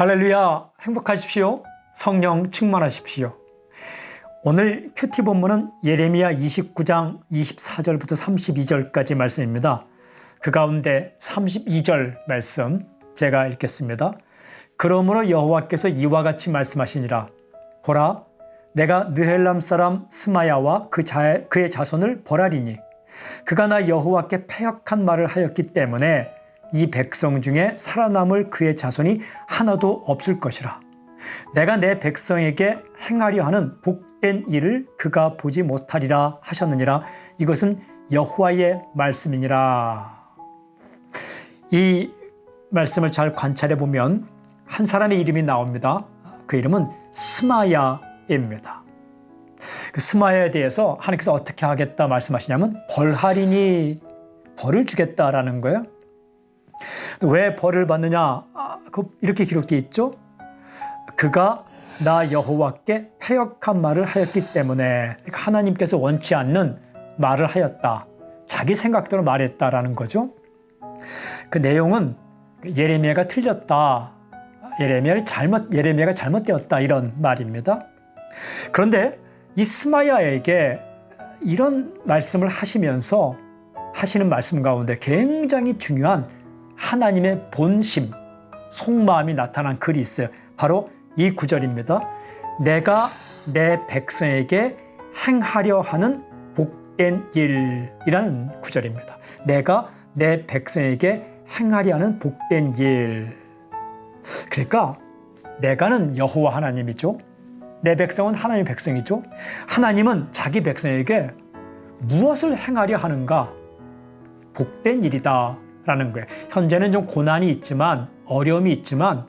할렐루야, 행복하십시오. 성령 충만하십시오. 오늘 큐티 본문은 예레미야 29장 24절부터 32절까지 말씀입니다. 그 가운데 32절 말씀 제가 읽겠습니다. 그러므로 여호와께서 이와 같이 말씀하시니라. 보라, 내가 느헬람 사람 스마야와 그의 자손을 벌하리니 그가 나 여호와께 패역한 말을 하였기 때문에 이 백성 중에 살아남을 그의 자손이 하나도 없을 것이라. 내가 내 백성에게 행하려 하는 복된 일을 그가 보지 못하리라 하셨느니라. 이것은 여호와의 말씀이니라. 이 말씀을 잘 관찰해 보면 한 사람의 이름이 나옵니다. 그 이름은 스마야입니다. 그 스마야에 대해서 하나님께서 어떻게 하겠다 말씀하시냐면 벌하리니, 벌을 주겠다라는 거예요. 왜 벌을 받느냐? 이렇게 기록되어 있죠. 그가 나 여호와께 패역한 말을 하였기 때문에, 하나님께서 원치 않는 말을 하였다. 자기 생각대로 말했다라는 거죠. 그 내용은 예레미야가 틀렸다. 예레미야가 잘못되었다. 이런 말입니다. 그런데 이 스마야에게 이런 말씀을 하시면서 하시는 말씀 가운데 굉장히 중요한 하나님의 본심, 속마음이 나타난 글이 있어요. 바로 이 구절입니다. 내가 내 백성에게 행하려 하는 복된 일이라는 구절입니다. 내가 내 백성에게 행하려 하는 복된 일. 그러니까 내가는 여호와 하나님이죠. 내 백성은 하나님의 백성이죠. 하나님은 자기 백성에게 무엇을 행하려 하는가? 복된 일이다 라는 거예요. 현재는 좀 고난이 있지만, 어려움이 있지만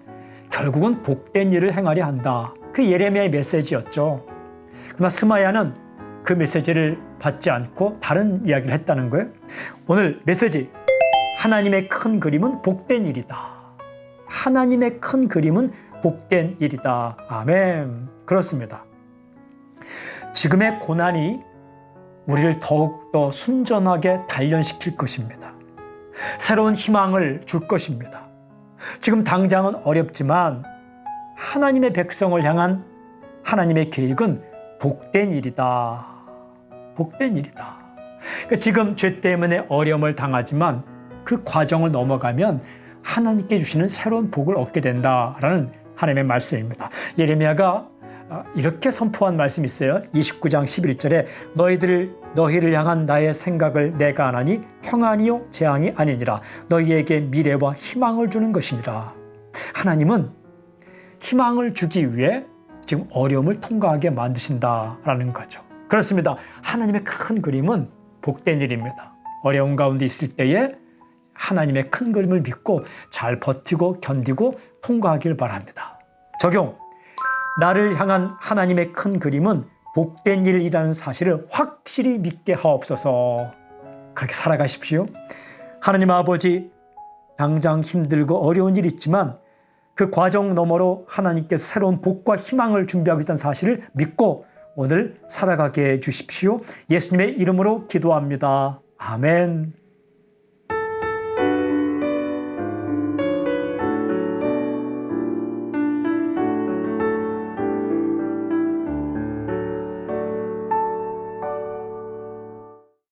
결국은 복된 일을 행하려 한다. 그 예레미야의 메시지였죠. 그러나 스마야는 그 메시지를 받지 않고 다른 이야기를 했다는 거예요. 오늘 메시지, 하나님의 큰 그림은 복된 일이다. 하나님의 큰 그림은 복된 일이다. 아멘. 그렇습니다. 지금의 고난이 우리를 더욱더 순전하게 단련시킬 것입니다. 새로운 희망을 줄 것입니다. 지금 당장은 어렵지만 하나님의 백성을 향한 하나님의 계획은 복된 일이다. 복된 일이다. 그러니까 지금 죄 때문에 어려움을 당하지만 그 과정을 넘어가면 하나님께 주시는 새로운 복을 얻게 된다라는 하나님의 말씀입니다. 예레미야가 이렇게 선포한 말씀이 있어요. 29장 11절에 너희를 향한 나의 생각을 내가 아나니 평안이요 재앙이 아니니라. 너희에게 미래와 희망을 주는 것이니라. 하나님은 희망을 주기 위해 지금 어려움을 통과하게 만드신다라는 거죠. 그렇습니다. 하나님의 큰 그림은 복된 일입니다. 어려움 가운데 있을 때에 하나님의 큰 그림을 믿고 잘 버티고 견디고 통과하길 바랍니다. 적용. 나를 향한 하나님의 큰 그림은 복된 일이라는 사실을 확실히 믿게 하옵소서. 그렇게 살아가십시오. 하나님 아버지, 당장 힘들고 어려운 일이 있지만 그 과정 너머로 하나님께서 새로운 복과 희망을 준비하고 있다는 사실을 믿고 오늘 살아가게 해 주십시오. 예수님의 이름으로 기도합니다. 아멘.